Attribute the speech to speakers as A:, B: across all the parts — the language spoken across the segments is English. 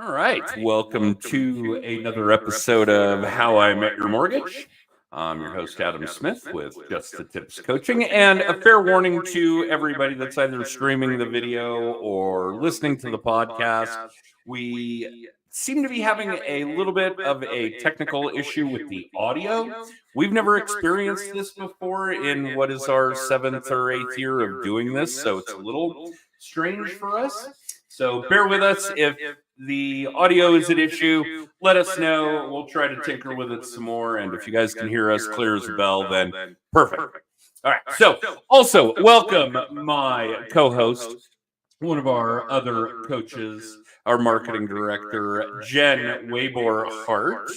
A: All right. Welcome to another episode of How I Met Your Mortgage. I'm your host, Adam Smith, with Just the Tips Coaching. And a fair warning to everybody that's either streaming the video or listening to the podcast. We seem to be having a little bit of a technical issue with the audio. We've never experienced this before in what is our seventh or eighth year of doing this. So it's a little strange for us. So bear with us if the audio is an issue. Let us know. We'll try to tinker with it some more. And if you guys can hear us clear as a bell, then perfect. All right. So, also, welcome my co host, one of our other coaches, our marketing director, Jen Waybor Hart.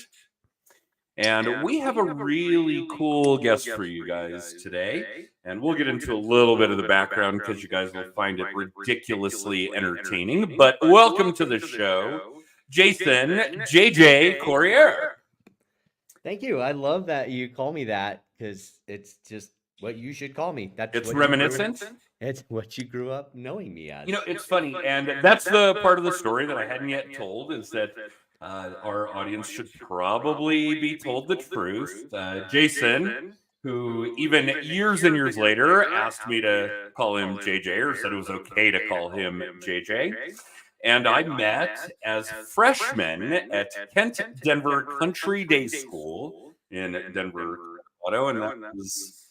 A: And we have a really cool guest for you guys today. And we'll get into a little bit of the background because you guys will find it ridiculously entertaining. But welcome to the show, Jason JJ Corriere.
B: Thank you. I love that you call me that because it's just what you should call me.
A: It's reminiscent.
B: It's what you grew up knowing me as.
A: You know, it's funny. And that's the part of the story that I hadn't yet told is that our audience should probably be told the truth. Jason, who even years and years later asked me to call him JJ or said it was okay to call him JJ. And I met as freshmen at Kent Denver Country Day School in Denver, Colorado, and that was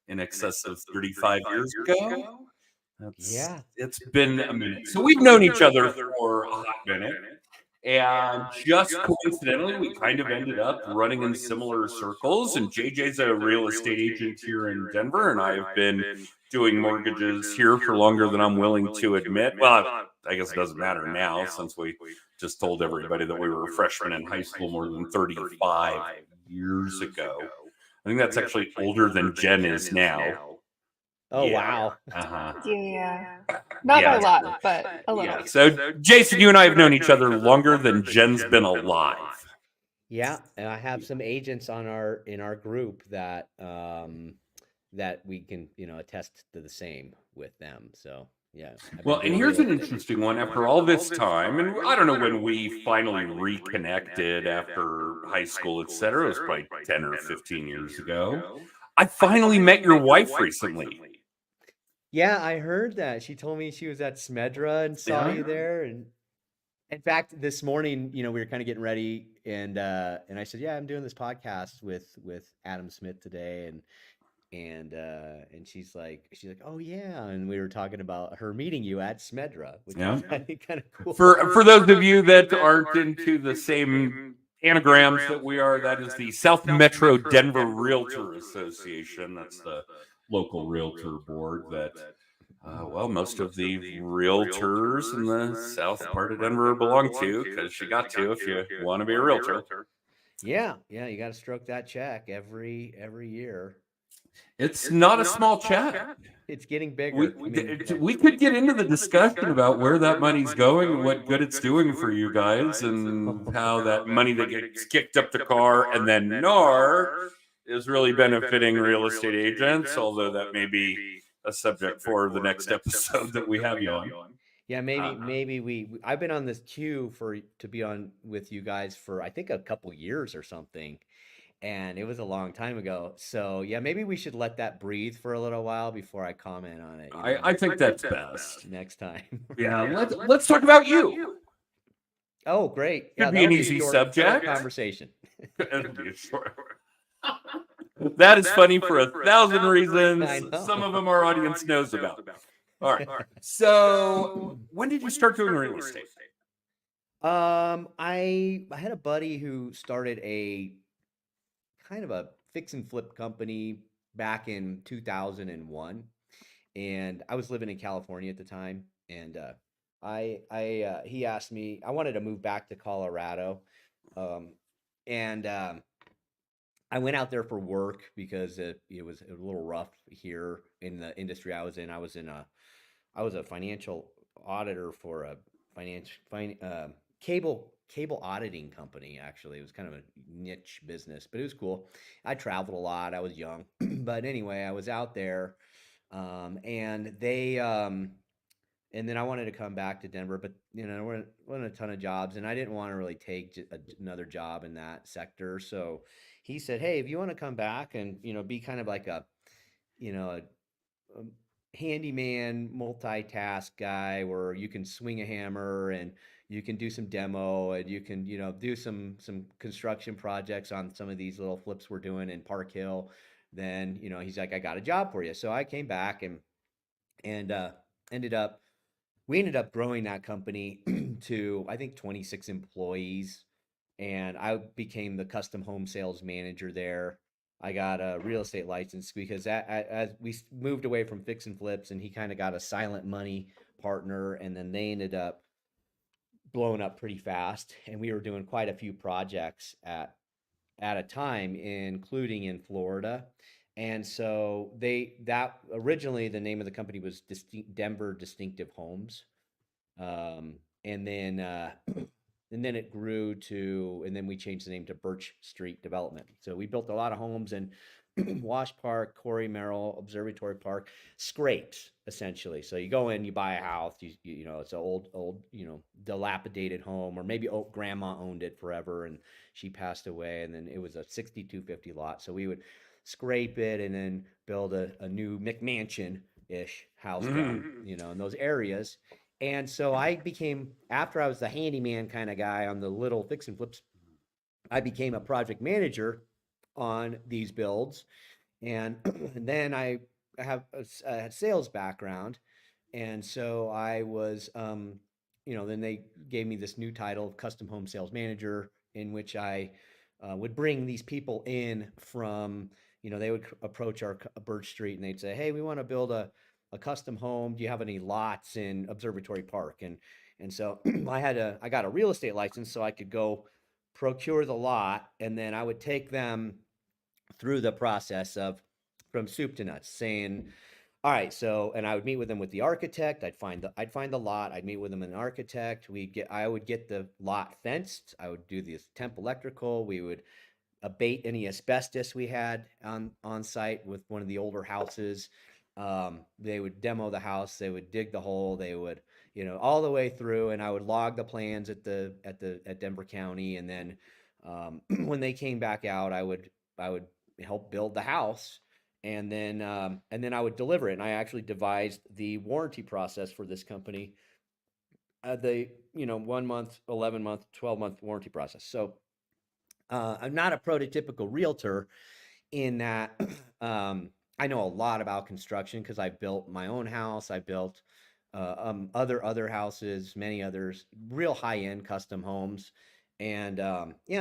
A: in excess of 35 years ago. It's been a minute. So we've known each other for a hot minute. And just coincidentally, we kind of ended up running in similar circles. And JJ's a real estate agent here in Denver, and I've been doing mortgages here for longer than I'm willing to admit. Well, I guess it doesn't matter now since we just told everybody that we were freshmen in high school more than 35 years ago. I think that's actually older than Jen is now.
B: Oh, wow.
C: Yeah. Not by a lot, but a little.
A: Yeah. So, Jason, you and I have known each other longer than Jen's been alive.
B: Yeah, and I have some agents in our group that that we can, attest to the same with them. So, yeah.
A: Well, and here's an interesting one. After all this time, and I don't know when we finally reconnected after high school, etc. It was probably 10 or 15 years ago. I finally met your wife recently.
B: Yeah, I heard that. She told me she was at Smedra and saw you there. And in fact, this morning, we were kind of getting ready, and I said, "Yeah, I'm doing this podcast with Adam Smith today," and she's like, "Oh yeah," and we were talking about her meeting you at Smedra, which is I think kind of cool.
A: For those of you that aren't into the same anagrams that we are, that is the South Metro Denver Realtor Association. That's the local realtor board that, most of the realtors in the south part of Denver belong to, because you got to if you want to be a realtor.
B: Yeah, you got to stroke that check every year.
A: It's not a small check.
B: It's getting bigger.
A: We could get into the discussion about where that money's going and what good it's doing for you guys, and how that money that gets kicked up the car and then NAR is really benefiting real estate agents, although that may be a subject for the next episode that we have you on.
B: Yeah, maybe I've been on this queue to be on with you guys for I think a couple years or something. And it was a long time ago. So yeah, maybe we should let that breathe for a little while before I comment on it.
A: I think that's best.
B: Next time.
A: Yeah, let's talk about you.
B: Oh, great.
A: Could be an easy subject.
B: Conversation.
A: That is funny for 1,000 reasons. Some of them our audience knows about. All right. So when did you start doing real estate?
B: I had a buddy who started a kind of a fix and flip company back in 2001, and I was living in California at the time, and he asked me, I wanted to move back to Colorado, and I went out there for work because it was a little rough here in the industry I was in. I was a financial auditor for a cable auditing company. Actually, it was kind of a niche business, but it was cool. I traveled a lot. I was young, but anyway, I was out there, and they and then I wanted to come back to Denver, but there weren't a ton of jobs, and I didn't want to really take another job in that sector. So he said, "Hey, if you want to come back and be kind of like a handyman, multitask guy, where you can swing a hammer and you can do some demo and you can do some construction projects on some of these little flips we're doing in Park Hill." Then he's like, "I got a job for you." So I came back and ended up we ended up growing that company to, I think, 26 employees, and I became the custom home sales manager there. I got a real estate license because as we moved away from fix and flips, and he kind of got a silent money partner, and then they ended up blowing up pretty fast, and we were doing quite a few projects at a time, including in Florida. And so that originally the name of the company was Denver Distinctive Homes. And then and then it grew to, and then we changed the name to Birch Street Development. So we built a lot of homes in Wash Park, Corey Merrill, Observatory Park, scrapes essentially. So you go in, you buy a house, it's an old, dilapidated home, or maybe grandma owned it forever and she passed away, and then it was a 6250 lot. So we would scrape it and then build a new McMansion-ish house down, in those areas. And so I became, after I was the handyman kind of guy on the little fix and flips, I became a project manager on these builds. And then I have a sales background. And so I was, then they gave me this new title of custom home sales manager, in which I would bring these people in from, they would approach our Birch Street and they'd say, "Hey, we want to build a custom home. Do you have any lots in Observatory Park?" And so I got a real estate license so I could go procure the lot, and then I would take them through the process of from soup to nuts, saying, "All right, so," and I would meet with them with the architect. I'd find the lot. I'd meet with them and an architect. I would get the lot fenced. I would do the temp electrical. We would abate any asbestos we had on site with one of the older houses. They would demo the house. They would dig the hole. They would, all the way through, and I would log the plans at Denver County. And then when they came back out, I would help build the house, and then I would deliver it. And I actually devised the warranty process for this company, the 1 month, 11-month, 12-month warranty process. So I'm not a prototypical realtor in that I know a lot about construction because I built my own house. I built other houses, many others, real high-end custom homes. And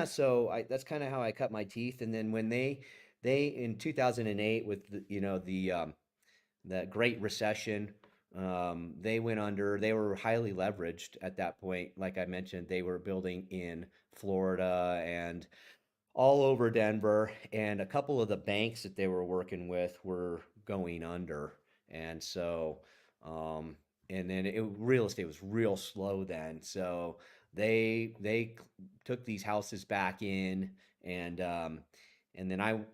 B: so that's kind of how I cut my teeth. And then when they in 2008, with the Great Recession, they went under. They were highly leveraged at that point. Like I mentioned, they were building in Florida and all over Denver, and a couple of the banks that they were working with were going under. And so and then real estate was real slow then. So they took these houses back in, and then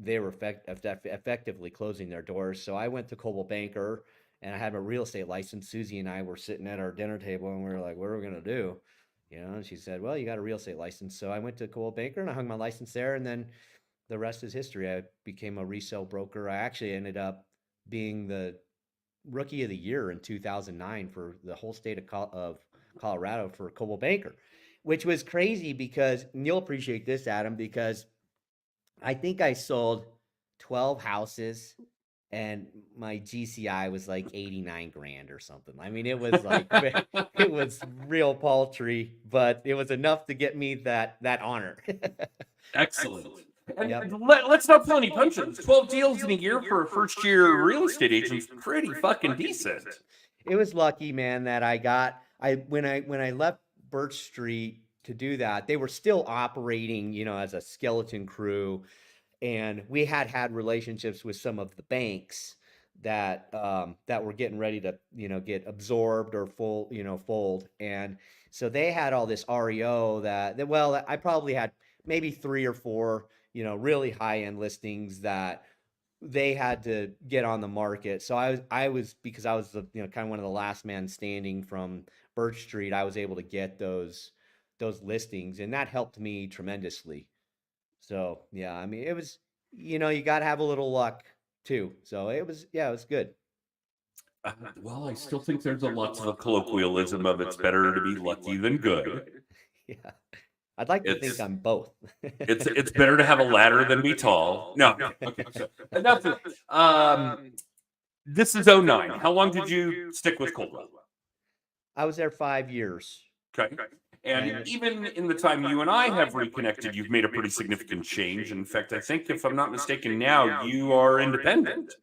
B: they were effectively closing their doors. So I went to Coldwell Banker, and I had a real estate license. Susie and I were sitting at our dinner table, and we were like, "What are we gonna do?" And she said, "Well, you got a real estate license." So I went to Coldwell Banker and I hung my license there, and then the rest is history. I became a resale broker. I actually ended up being the rookie of the year in 2009 for the whole state of Colorado for Coldwell Banker, which was crazy because, and you'll appreciate this, Adam, because I think I sold 12 houses and my GCI was like 89 grand or something. I mean, it was like, it was real paltry, but it was enough to get me that honor.
A: Excellent. And
B: Yep.
A: let's not pull any punches. 12 deals in a year for a first-year real estate agent's pretty fucking decent.
B: It was lucky, man, that when I left Birch Street to do that, they were still operating, as a skeleton crew. And we had relationships with some of the banks that were getting ready to, get absorbed or fold. And so they had all this REO that I probably had maybe 3 or 4, really high-end listings that they had to get on the market. So I was because I was the, kind of one of the last man standing from Birch Street. I was able to get those listings, and that helped me tremendously. So yeah, I mean, it was, you got to have a little luck too. So it was, yeah, it was good.
A: Well, I still think there's a lot of the colloquialism of it's better to be lucky than good.
B: Yeah, I'd like to think
A: It's
B: I'm both.
A: it's better to have a ladder than be tall. No, okay. So enough. This is '09. How long did you stick with Coldwell?
B: I was there 5 years.
A: Okay. And even in the time you and I have reconnected, you've made a pretty significant change. In fact, I think, if I'm not mistaken, now you are independent.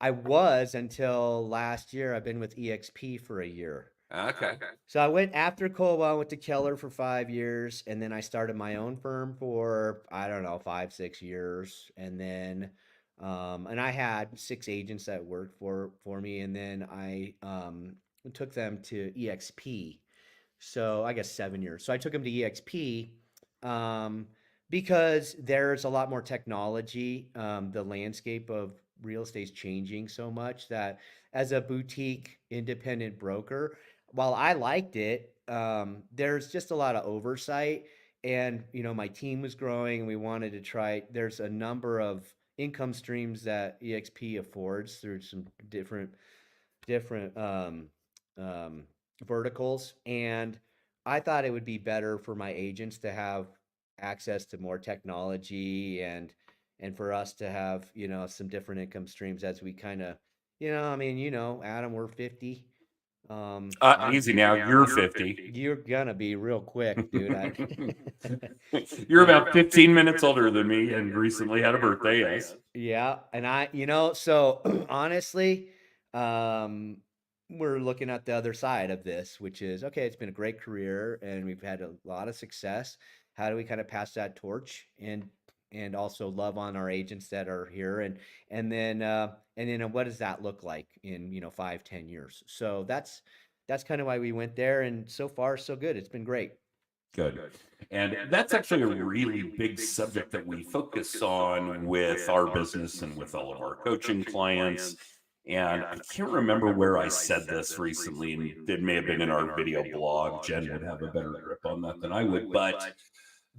B: I was until last year. I've been with EXP for a year.
A: Okay.
B: So I went after Colwell, I went to Keller for 5 years, and then I started my own firm for, I don't know, 5, 6 years. And then and I had 6 agents that worked for me, and then I took them to EXP. So I guess 7 years. So I took them to EXP because there's a lot more technology. The landscape of real estate is changing so much that as a boutique independent broker, while I liked it, there's just a lot of oversight. And my team was growing, and we wanted to try. There's a number of income streams that EXP affords through some different verticals, and I thought it would be better for my agents to have access to more technology, and for us to have some different income streams as we kind of, I mean, Adam, we're 50.
A: Easy now. You're 50.
B: You're gonna be real quick, dude.
A: You're about 15 minutes older than me and recently had a birthday. Yes.
B: Yeah, and so honestly, we're looking at the other side of this, which is, okay, it's been a great career and we've had a lot of success. How do we kind of pass that torch and also love on our agents that are here, and then what does that look like in 5, 10 years? So that's kind of why we went there, and so far so good. It's been great.
A: Good. And that's actually a really big subject that we focus on with our business and with all of our coaching clients. And I can't remember where I said this recently, and it may have been in our video blog. Jen would have a better grip on that than I would. But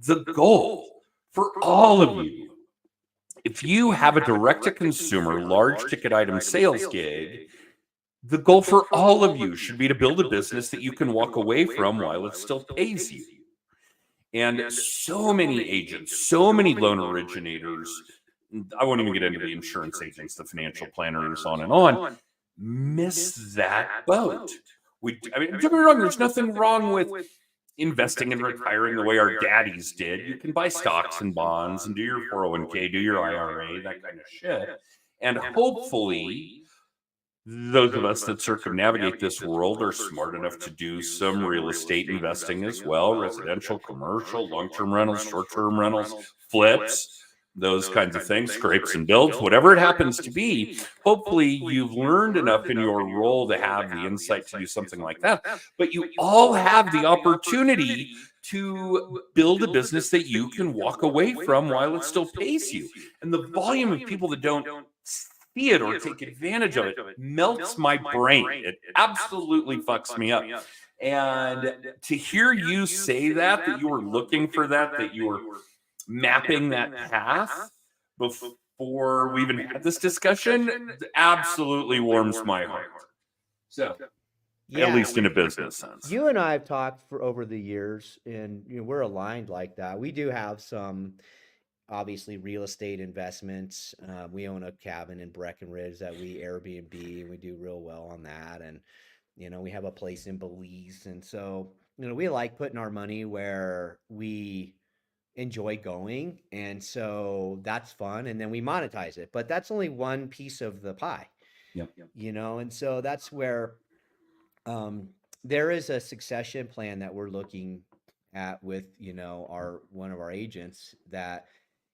A: the goal for all of you, if you have a direct-to-consumer, large-ticket item sales gig, the goal for all of you should be to build a business that you can walk away from while it still pays you. And so many agents, so many loan originators, I won't even get into the insurance agents, the financial planners, on and on, miss that boat. I mean, don't get me wrong, there's nothing wrong with investing and retiring the way our daddies did. You can buy stocks and bonds and do your 401k, do your IRA, that kind of shit. And hopefully, those of us that circumnavigate this world are smart enough to do some real estate investing as well: residential, commercial, long-term rentals, short-term rentals, flips, those kinds of things, scrapes and builds, whatever it happens to be. Hopefully you've learned enough in your role to have the insight to do something like that. But you all have the opportunity to build a business that you can walk away from while it still pays you. And the volume of people that don't see it or take advantage of it melts my brain. It absolutely fucks me up. And to hear you say that you were looking for that you were mapping that path before we even had this discussion, absolutely warms my heart. So,
B: Yeah,
A: at least in a business sense.
B: you and I have talked for over the years, and we're aligned like that. We do have some, obviously, real estate investments. We own a cabin in Breckenridge that we Airbnb, and we do real well on that. And we have a place in Belize, and so we like putting our money where we enjoy going, and so that's fun. And then we monetize it, but that's only one piece of the pie.
A: Yep.
B: And so that's where there is a succession plan that we're looking at with our one of our agents, that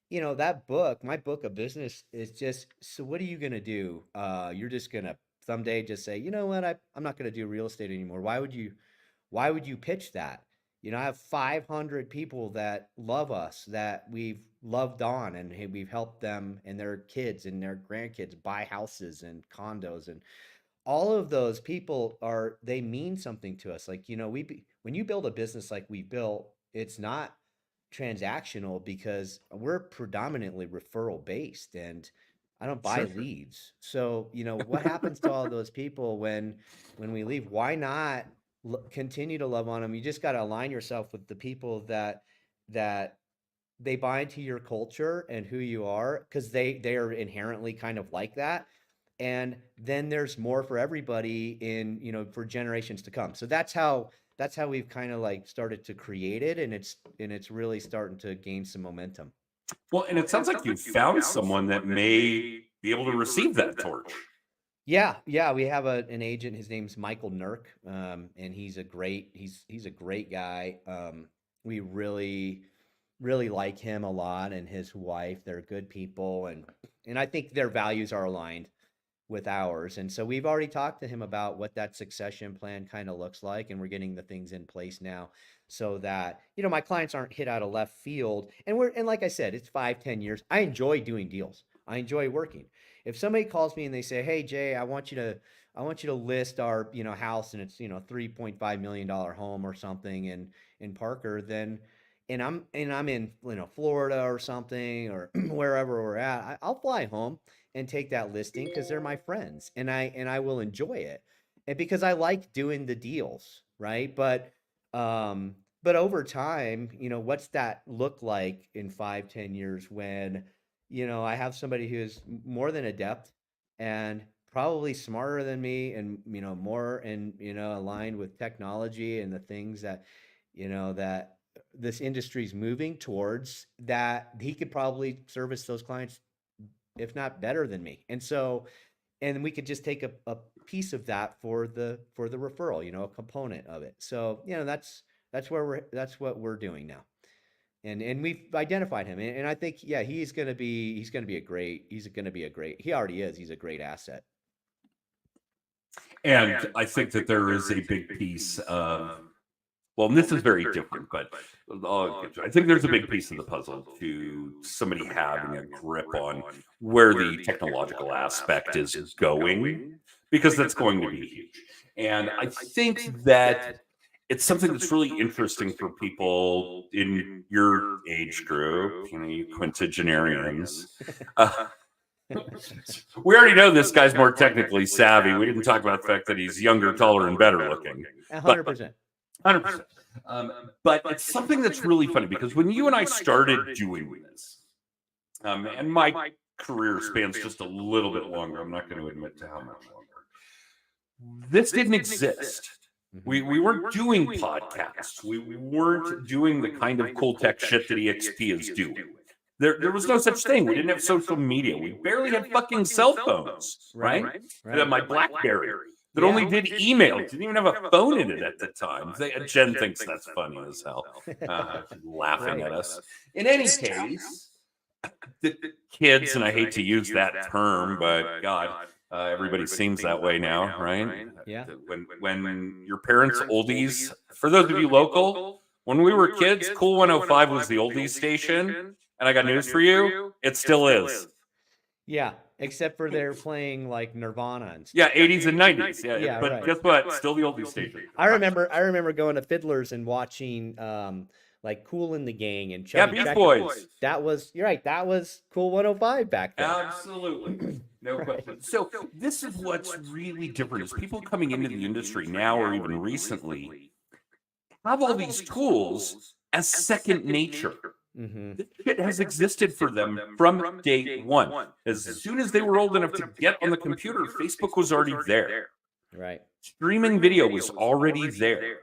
B: that book, my book of business, is just, so what are you going to do? You're just going to someday just say, you know what, I'm not going to do real estate anymore. Why would you pitch that? I have 500 people that love us, that we've loved on, and hey, we've helped them and their kids and their grandkids buy houses and condos, and all of those people they mean something to us. Like, when you build a business like we built, it's not transactional because we're predominantly referral based, and I don't buy
A: Sure.
B: leads. So, what happens to all those people when we leave? Why not continue to love on them? You just got to align yourself with the people that they buy into your culture and who you are, because they are inherently kind of like that. And then there's more for everybody for generations to come. So that's how we've kind of like started to create it, and it's really starting to gain some momentum.
A: Well, and it sounds like you found someone that may be able to receive that torch.
B: Yeah, we have an agent. His name's Michael Nurk, and he's a great guy. We really like him a lot, and his wife. They're good people, and I think their values are aligned with ours. And so we've already talked to him about what that succession plan kind of looks like, and we're getting the things in place now so that my clients aren't hit out of left field. And like I said, it's 5-10 years. I enjoy doing deals. I enjoy working. If somebody calls me and they say, "Hey Jay, I want you to list our house, and it's $3.5 million home or something in Parker," then and I'm in Florida or something, or wherever we're at, I'll fly home and take that listing because they're my friends, and I will enjoy it, and because I like doing the deals, right? But over time, what's that look like in 5-10 years when I have somebody who is more than adept and probably smarter than me, and more and aligned with technology and the things that this industry is moving towards, that he could probably service those clients if not better than me. And we could just take a piece of that for the referral, a component of it. So, that's what we're doing now. And we've identified him. And I think, yeah, he's going to be a great, he already is. He's a great asset.
A: And I think that there is a big piece of, well, and this is very different, but I think there's a big piece of the puzzle to somebody having a grip on where the technological aspect is going, because that's going to be huge. And I think that it's something that's really interesting for people in your age group, you quintagenarians. We already know this guy's more technically savvy. We didn't talk about the fact that he's younger, taller, and better looking.
B: 100%.
A: 100%. But it's something that's really funny, because when you and I started doing this, and my career spans just a little bit longer, I'm not going to admit to how much longer, this didn't exist. We weren't doing podcasts. We weren't doing the kind of cool tech shit that EXP is doing. There was no such thing. We didn't have social media. We barely had fucking cell phones, right? My BlackBerry that only did email. It didn't even have a phone in it at the time. Jen thinks that's funny as hell. Laughing at us. In any case, the kids, and I hate to use that term, but God, everybody seems that way now, right?
B: Yeah.
A: When your parents' oldies, for those of you local, when we were kids, Cool 105 was the oldies station. And I got news for you, it still is.
B: Yeah, except for they're playing like Nirvana and stuff.
A: Yeah, 80s and 90s. Yeah, but
B: right.
A: Guess what? Still the oldies station.
B: I remember going to Fiddler's and watching like Kool and the Gang and Chubby
A: Beach
B: Checker.
A: Boys.
B: You're right. That was Cool 105 back then.
A: Absolutely. No question. So this is what's really different, is people coming into the industry now, or even recently, have all these tools as second nature.
B: Mm-hmm.
A: This shit has existed for them from day one. As soon as they were old enough to get on the computer, Facebook was already there.
B: Right.
A: Streaming video was already there.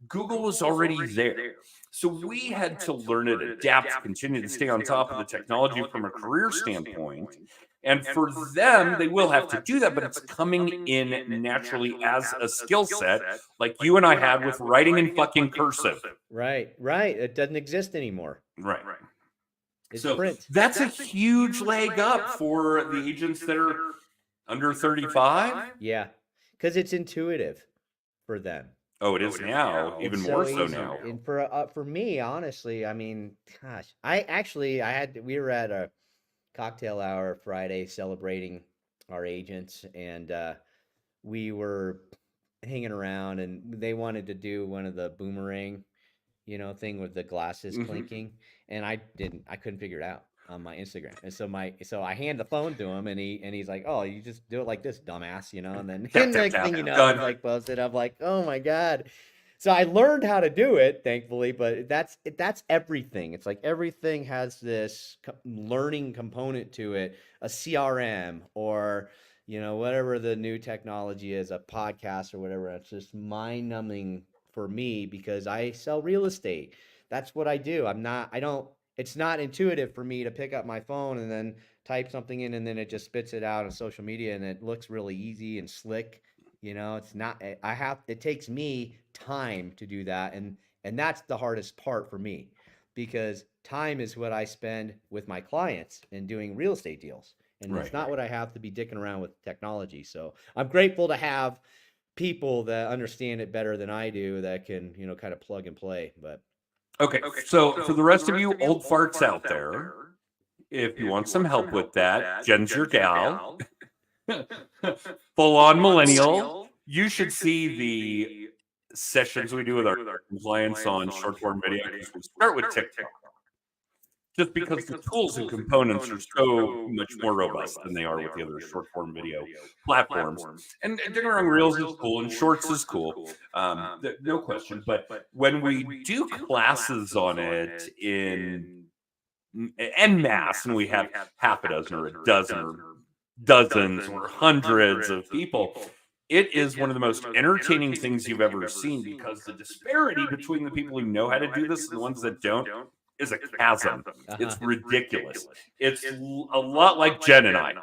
A: Google was already there. So we had to learn it, adapt, continue to stay on top of the technology from a career standpoint. And for them, they will have to do that, but it's coming in naturally as a skill set, like you and I had with writing in fucking cursive.
B: Right. It doesn't exist anymore.
A: Right.
B: It's
A: So
B: print.
A: that's a huge leg up for the agents that are under 35.
B: Yeah, because it's intuitive for them.
A: Oh, it is now, even
B: It's
A: more
B: so
A: so
B: easy.
A: now.
B: And for me, honestly, I mean, gosh, we were at a cocktail hour Friday celebrating our agents, and we were hanging around, and they wanted to do one of the boomerang, thing with the glasses
A: Mhm.
B: clinking, and I couldn't figure it out on my Instagram. And so I hand the phone to him, and he's like, "Oh, you just do it like this, dumbass," and then
A: Tap,
B: and
A: tap,
B: next
A: tap.
B: thing you know,
A: Done.
B: it's like posted. I'm like, "Oh my God." So I learned how to do it, thankfully, but that's everything. It's like everything has this learning component to it, a CRM or whatever the new technology is, a podcast or whatever. It's just mind-numbing for me because I sell real estate. That's what I do. It's not intuitive for me to pick up my phone and then type something in and then it just spits it out on social media and it looks really easy and slick. It's not, it takes me time to do that. And that's the hardest part for me because time is what I spend with my clients in doing real estate deals. And it's
A: Right.
B: not what I have to be dicking around with technology. So I'm grateful to have people that understand it better than I do that can, kind of plug and play. But
A: Okay, so for the rest of you old farts out there, if you want some help with that, Jen's your gal, full on millennial. You should see the sessions we do with our clients on short form video. We start with TikTok, just because the tools and components are so much more robust than they are with the other short form video platforms. And don't get me wrong, Reels is cool and Shorts is cool, no question. But when we do classes on it en masse, and we have half a dozen or a dozen or dozens or hundreds of people, it is one of the most entertaining things you've ever seen because the disparity between the people who know how to do this and the ones that don't is a chasm. It's ridiculous. It's a lot like Jen and I.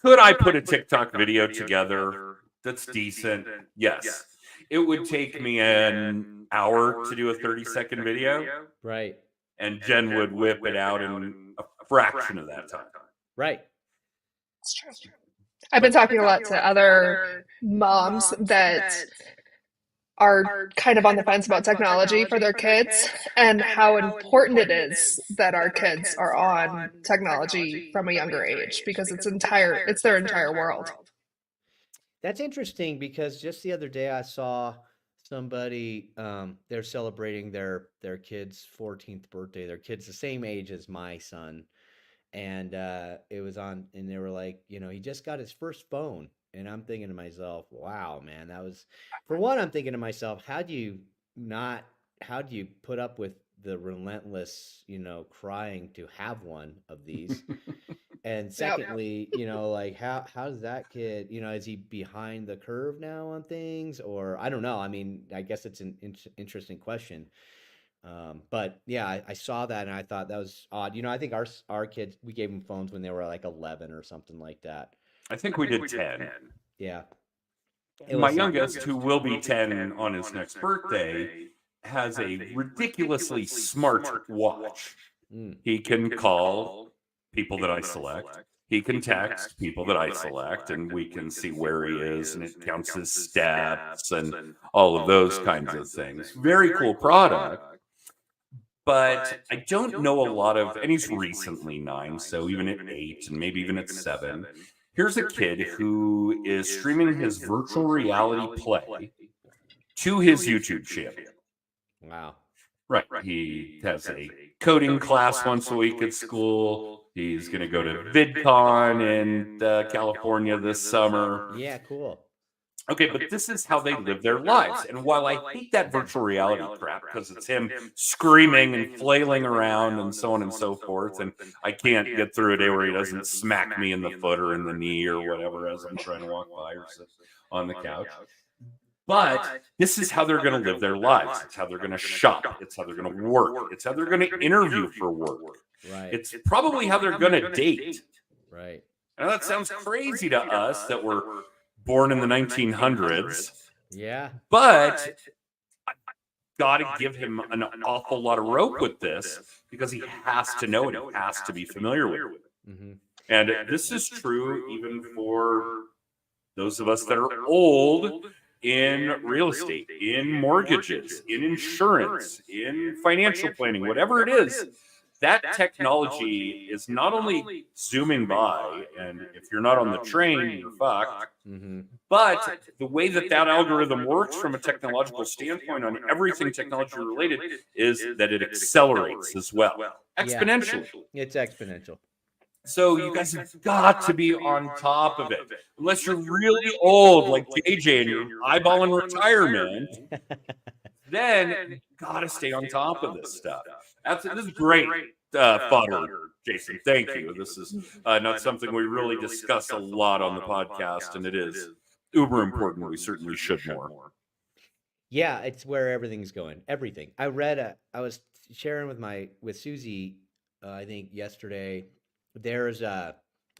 A: Could I put a TikTok video together that's decent? Yes. It would take me an hour to do a 30-second video,
B: right,
A: and Jen would whip it out in a fraction of that time.
B: right.
C: It's true. I've been talking a lot to other moms that are kind of on the fence about technology for their kids and how important it is that our kids are on technology from a younger age because it's their entire world.
B: That's interesting because just the other day I saw somebody they're celebrating their kid's 14th birthday. Their kid's the same age as my son. And it was on and they were like, he just got his first phone. And I'm thinking to myself, wow, man, that was for one, I'm thinking to myself, how do you put up with the relentless, crying to have one of these? And
C: Yep.
B: secondly, like how does that kid, is he behind the curve now on things? Or I don't know. I mean, I guess it's an interesting question. But yeah, I saw that and I thought that was odd. I think our kids, we gave them phones when they were like 11 or something like that.
A: I think we did 10.
B: Yeah.
A: My youngest, who will be 10 on his next birthday, has a ridiculously smart watch. He can call people that I select. He can text people that I select, and we can see where he is, and it counts his stats and all of those kinds of things. Very cool product. But I don't know a lot of, and he's recently 9, so even at 8 and maybe even at 7, here's a kid who is streaming his virtual reality play to his YouTube channel.
B: Wow.
A: Right. He has a coding class once a week at school. He's going to go to VidCon in California this summer.
B: Yeah, cool.
A: Okay, but this is how they live their lives. And while I hate that virtual reality crap because it's him screaming and flailing around and so on and so forth, and I can't get through a day where he doesn't smack me in the foot or in the knee or whatever as I'm trying to walk by or sit on the couch. But this is how they're going to live their lives. It's how they're going to shop. It's how they're going to work. It's how they're going to interview for work.
B: Right.
A: It's probably how they're going to date.
B: Right.
A: Now that sounds crazy to us that we're born in the 1900s.
B: Yeah.
A: But I got to give him an awful lot of rope with this because he has to know it. He has to be familiar with it.
B: Mm-hmm.
A: And this is true even for those of us that are old in real estate, in mortgages, in insurance, in financial planning, whatever it is, that technology is not only zooming by, and if you're not on the train, you're fucked.
B: Mm-hmm.
A: But the way that algorithm works from a technological standpoint on everything technology related is that it accelerates as well, exponentially.
B: It's exponential.
A: So you guys have got to be on top of it. Unless you're really old like JJ and you're eyeballing retirement, then you got to stay on top of this stuff. This is great fodder, Jason. Thank you. This is not something we really discuss a lot on the podcast, and it is uber important. We certainly should more.
B: Yeah, it's where everything's going. Everything. I was sharing with Susie, I think yesterday. I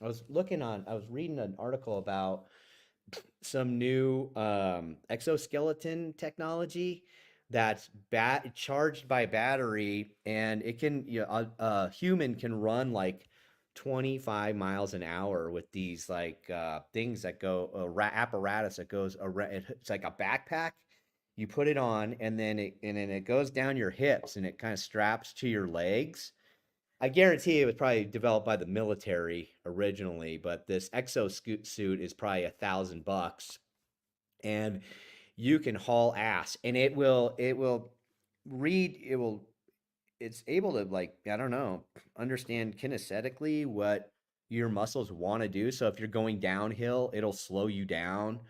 B: was reading an article about some new exoskeleton technology that's charged by battery, and it can, a human can run like 25 miles an hour with these like things that go apparatus that goes around. It's like a backpack. You put it on, and then it goes down your hips, and it kind of straps to your legs. I guarantee it was probably developed by the military originally, but this exosuit is probably $1,000, and you can haul ass, and it's able to, like, I don't know, understand kinesthetically what your muscles want to do. So if you're going downhill, it'll slow you down,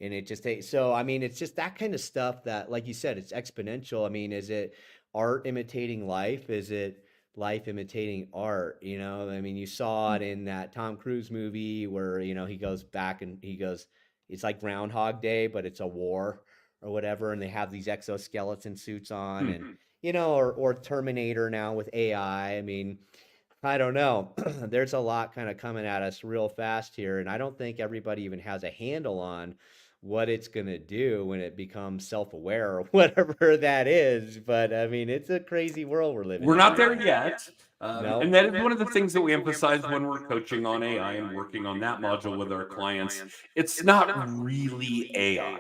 B: and it just takes. So I mean, it's just that kind of stuff that, like you said, it's exponential. I mean, is it art imitating life? Is it life imitating art? I mean, you saw it in that Tom Cruise movie where, he goes back and he goes, it's like Groundhog Day, but it's a war or whatever. And they have these exoskeleton suits on, and, or Terminator now with AI. I mean, I don't know. There's a lot kind of coming at us real fast here. And I don't think everybody even has a handle on what it's going to do when it becomes self-aware or whatever that is. But I mean, it's a crazy world we're living in.
A: We're not there yet.
B: No.
A: And that is one of the things that we emphasize when we're coaching on AI and working on that module with our clients. It's not really AI.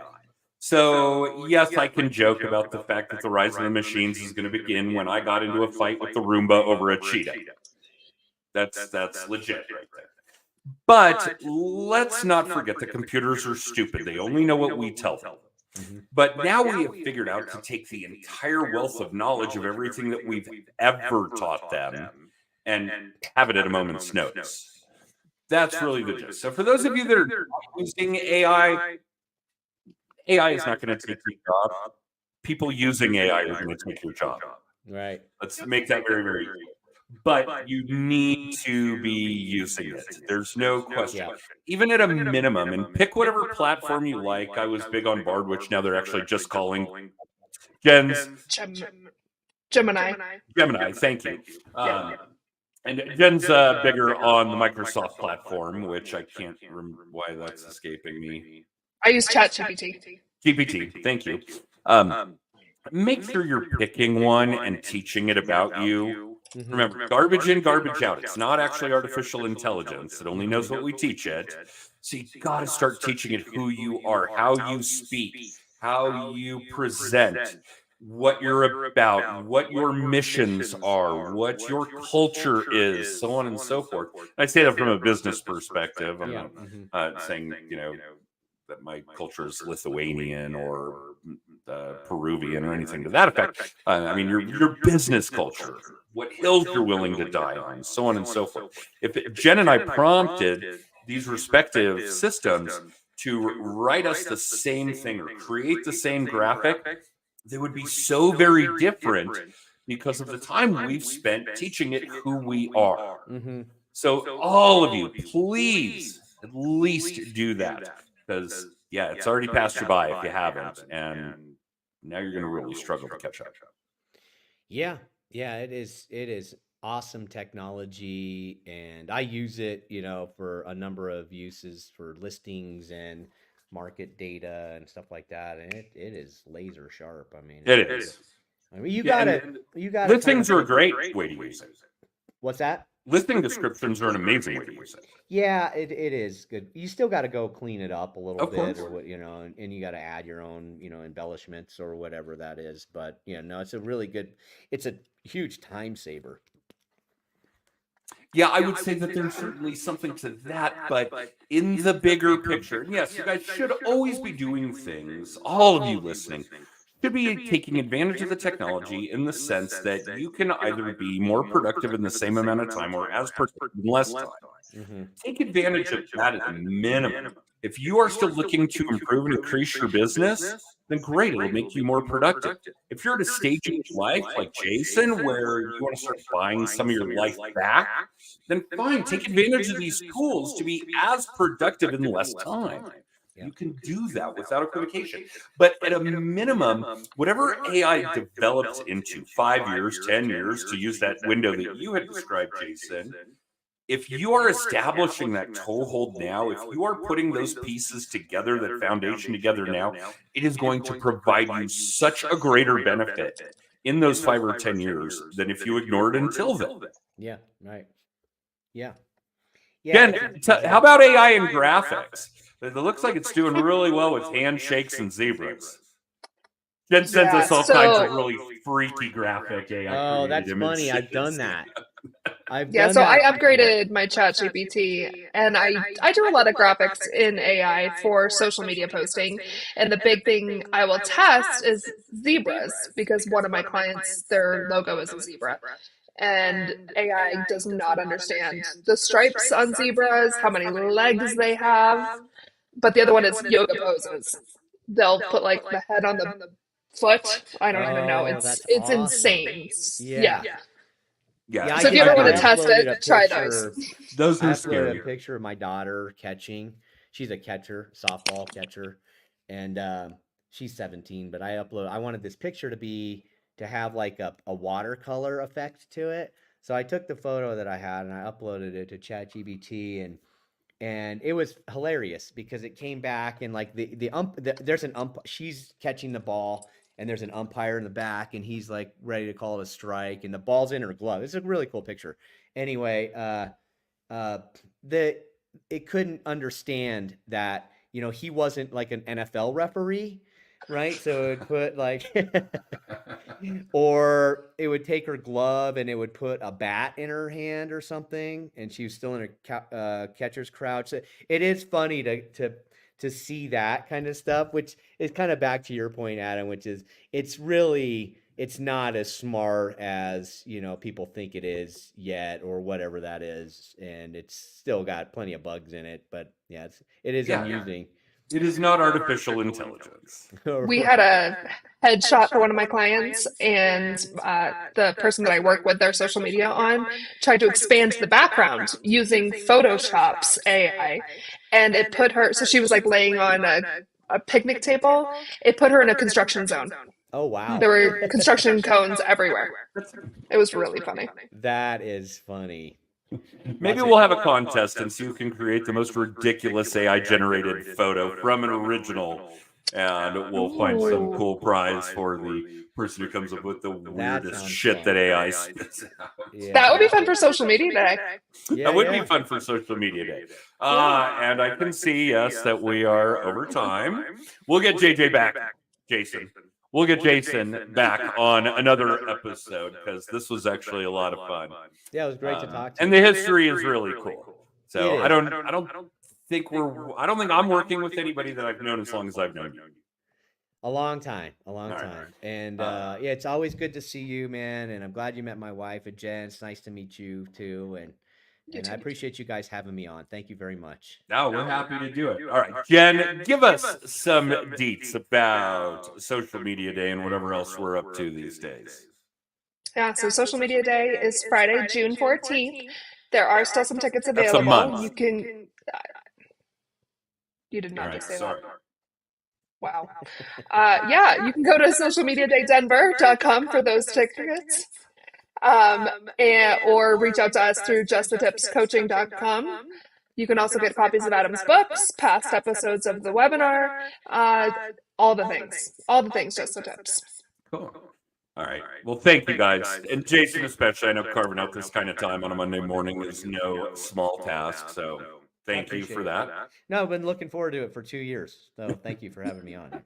A: So yes, I can joke about the fact that the rise of the machines is going to begin when I got into a fight with the Roomba over a cheetah. That's legit right there. But let's not forget that computers are stupid. They only know what we tell them.
B: Mm-hmm.
A: But now we have figured out to take the entire wealth of knowledge of everything that we've ever taught them and have it at a moment's notice. That's really the gist. So for those of you that are using AI is not going to take your job. People using AI are going to take your job.
B: Right.
A: Let's make that very, very clear. But you need to be using it. There's no question.
B: Yeah.
A: Even at a minimum, and pick whatever platform you like. I was big on Bard, which now they're actually just calling Gemini. Thank you. And Jen's bigger on the Microsoft platform, which I can't remember why that's escaping me.
C: I use ChatGPT.
A: GPT, thank you. Make sure you're picking one and teaching it about you.
B: Mm-hmm.
A: Remember, garbage in, garbage out. It's not actually artificial intelligence. It only knows what we teach it. So you got to start teaching it who you are, how you speak, how you present, what you're about, what your missions are, what your culture is, so on and so forth. I say that from a business perspective. I'm not saying, that my culture is Lithuanian or Peruvian or anything to that effect. I mean, your business culture, what hills you're willing to die on, so on and so forth. If Jen and I prompted these respective systems to write us the same thing or create the same graphic, they would be so very different because of the time we've spent teaching it who we are.
B: Mm-hmm.
A: So all of you, please at least do that. Because, it's already passed you by if you haven't. And now you're going to really struggle to catch up.
B: Yeah, it is awesome technology. And I use it, for a number of uses for listings and market data and stuff like that. And it is laser sharp. I mean,
A: it is.
B: I mean, you got it.
A: Listings are a great way to use it.
B: What's that?
A: listing descriptions are an amazing way to use it.
B: Yeah, it is good. You still got to go clean it up a little
A: Of
B: bit,
A: course.
B: or what, and you got to add your own, embellishments or whatever that is. But no, it's a really good. It's a huge time saver.
A: Yeah, I would say that there's certainly something to that, but in the bigger picture, and yes, you guys should always be doing things, all of you listening, should be taking advantage of the technology in the sense that you can either be more productive in the same amount of time or as productive in less time.
B: Hmm.
A: Take advantage of that at the minimum. If you are still looking to improve and increase your business, then great, it'll make you more productive. If you're at a stage in your life like Jason, where you want to start buying some of your life back, then fine, take advantage of these tools to be as productive in less time.
B: Yeah.
A: You can do that without equivocation. But at a minimum, whatever AI develops into 5 years, 10 years, to use that window that you had described, Jason, if you are establishing that toehold now, if you are putting those pieces together, that foundation together now, it is going to provide you such a greater benefit in those 5 or 10 years than if you ignored it until then.
B: Yeah. Right. Yeah.
A: Jen,
B: it's
A: how about AI and graphics? It looks like it's doing really well with handshakes and zebras. Jen sends us all kinds of really freaky graphic AI.
B: Oh, that's
A: created
B: funny. I've
A: images.
B: done that.
C: Yeah, so I upgraded my ChatGPT, and I do a lot of graphics in AI for social media posting. And the big thing I will test is zebras, because one of my clients, their logo is a zebra. And AI does not understand the stripes on zebras, how many legs they have. But the other one is yoga poses. They'll put like the head on the foot. I don't even know.
B: Oh, that's
C: It's
B: awesome.
C: insane.
B: Yeah.
A: Yeah.
C: So if you ever want to
B: I
C: test
B: uploaded
C: it,
B: a
C: try
B: picture-
C: those.
A: Those
B: I
A: are
B: uploaded
A: scary.
B: a picture of my daughter catching. She's a catcher, softball catcher, and she's 17. But I wanted this picture to have like a watercolor effect to it. So I took the photo that I had and I uploaded it to ChatGPT, and it was hilarious because it came back and like there's an ump. She's catching the ball. And there's an umpire in the back, and he's like ready to call it a strike, and the ball's in her glove. It's a really cool picture. Anyway, it couldn't understand that he wasn't like an NFL referee, right? So it would put like, or it would take her glove and it would put a bat in her hand or something, and she was still in a catcher's crouch. So it is funny to see that kind of stuff, which is kind of back to your point, Adam, which is it's not as smart as people think it is yet, or whatever that is, and it's still got plenty of bugs in it. But yeah, it is amusing.
A: It is not artificial intelligence.
C: We had a headshot for one of my clients, and the person that I work with their social media on tried to expand the background using Photoshop's AI, and it put her, so she was like laying on a picnic table. It put her in a construction zone.
B: Oh, wow.
C: There were construction cones everywhere. It was really funny.
B: That is funny.
A: Maybe we'll have a contest and see who can create the most ridiculous AI generated photo from an original, and we'll find some cool prize for the person who comes up with the weirdest
B: sounds
A: shit
B: fun.
A: that AI spits out.
B: Yeah.
C: That would be fun for social media day.
B: Yeah,
A: That would
B: yeah.
A: be fun for social media day. And I can see, yes, that we are over time. We'll get JJ back, Jason. We'll get Jason back on another episode, because this was actually a lot of fun.
B: Yeah, it was great to talk to
A: And
B: you.
A: the history is really cool. So
B: It is.
A: I don't think I'm working with anybody that I've known as long as I've known you.
B: A long time.
A: All right.
B: And yeah, it's always good to see you, man. And I'm glad you met my wife, and Jen. It's nice to meet you too. And I appreciate you guys having me on. Thank you very much.
A: No, we're happy to do it. All right, Jen, give us some deets about Social Media Day and whatever else we're up to these days.
C: Yeah, so Social Media Day is Friday, June 14th. There are still some tickets
A: That's a
C: available.
A: month.
C: You can. You did
A: All
C: not
A: right,
C: just say
A: sorry.
C: that. Wow. Yeah, you can go to socialmediadaydenver.com for those tickets. Or reach out to us through justthetipscoaching.com. You can also get copies of Adam's books, past episodes of the webinar, all the things, Just the Tips.
A: Cool. All right. Well, thank you guys. And Jason, especially, I know carving out this kind of time on a Monday morning is no small task. So thank you for that.
B: No, I've been looking forward to it for 2 years. So thank you for having me on.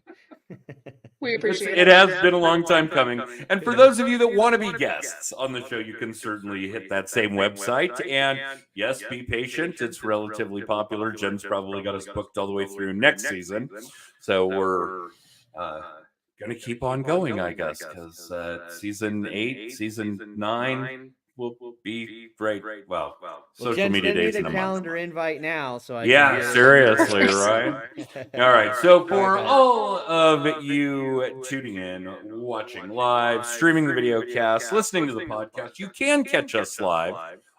C: We appreciate
A: It has been a long time coming. And for those of you that want to be guests on the show, you can certainly hit that same website. And yes, be patient. It's relatively popular. Jen's probably got us booked all the way through next season. So we're going to keep on going, I guess, because season 8, season 9 will be great. Well, social
B: Jen's
A: media
B: gonna
A: days
B: need
A: in
B: a
A: a month.
B: calendar invite now, so I
A: Yeah,
B: can
A: seriously, right? All right. So for
B: Okay.
A: all of you tuning in, watching live, streaming the video cast, listening to the podcast, you can catch us live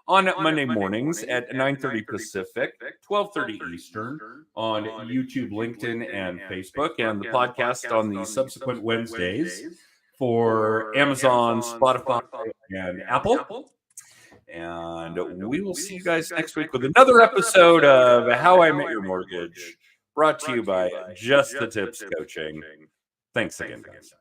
A: on Monday mornings at 9:30 Pacific, 12:30 Eastern on YouTube, LinkedIn, and Facebook, and the podcast on the subsequent Wednesdays for Amazon, Spotify, and Apple. And we will see you guys next week with another episode of How I Met Your Mortgage, brought to you by Just the Tips Coaching. Thanks again, guys.